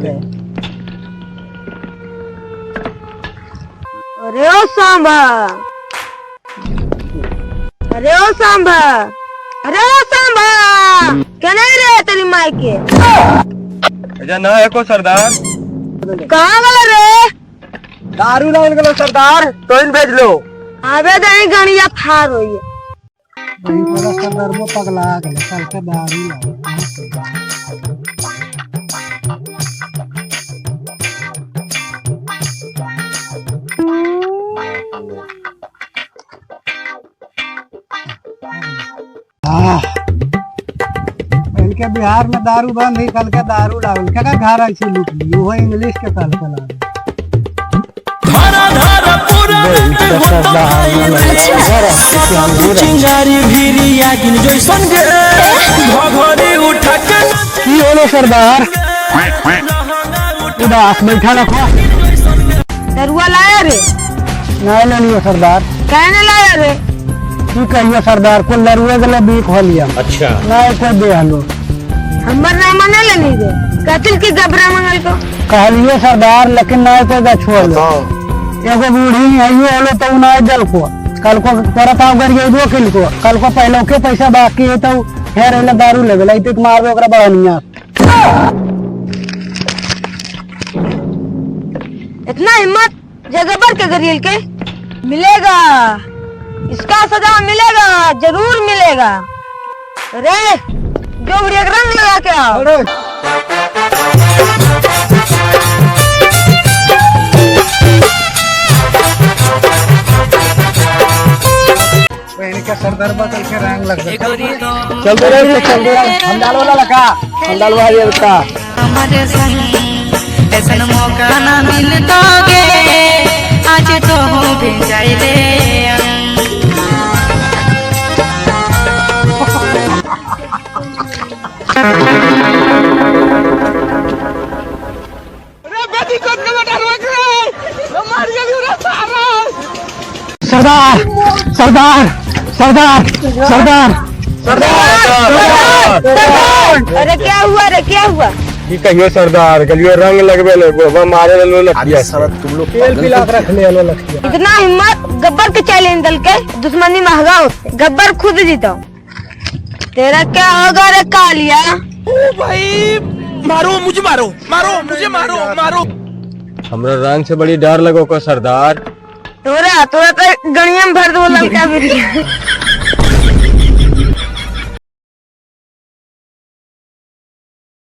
के। अरे ओ सांबा, अरे ओ सांबा, अरे ओ सांबा, क्या नहीं रहे तेरी माई के? अच्छा ना है को सरदार, कहाँ गए रे? दारू लाइन गलो सरदार, तो इन भेज लो। अबे दही गणिया फार हुई है। वही बोला सरदार वो पगला गया कल के दारू लाओ। इनके बिहार में दारू बंद ही कल के दारू लाओ। क्या घर ऐसे लूट ली वो इंग्लिश के कल के ला चिंगारी भीरी आगिन जैसन गे घघरी उठा के की होलो सरदार उदास बैठा रखो। दरुआ लाया रे? नहीं लेनियो सरदार। कहने लाया रे? की कहियो सरदार को लरुए गले बीक हो लिया। अच्छा नहीं को दे हलो हमर नाम न लेनी रे कतिल की गबरा मंगल को कहलियो सरदार लेकिन नहीं को दा छोड़ लो। एगो बूढ़ी आइयो होलो तो नहीं दल को कल को करत आओ गरियो दो किल को कल को पहले के पैसा बाकी है तो फेर एला दारू लेवे लाई तो मारबे ओकरा बहनिया। इतना हिम्मत जगबर के गरियल के मिलेगा, इसका सजा मिलेगा, जरूर मिलेगा। अरे जो एक रंग लगा के आओ। इनके सरदार बदल के रंग लग गए। चल दे रे, चल दे हम डाल वाला लगा हम डाल वाला का हमारे संग ऐसा मौका ना मिलता गे आज तो हो भी जाइले। सरदार सरदार सरदार सरदार अरे क्या हुआ रे, क्या हुआ? की कहियो सरदार गलियो रंग लगबे ले गोबा मारे लो लखिया सब तुम लोग तेल पिला के रख ले लो लखिया। इतना हिम्मत गब्बर के चैलेंज दल के दुश्मनी महंगा होते गब्बर खुद जीता। तेरा क्या होगा रे कालिया? ओ भाई मारो मुझे, मारो मारो मुझे, मारो मारो। हमरा रंग से बड़ी डर लगो को सरदार। तोरा तोरा तो गणिया में भर दो लंका भी।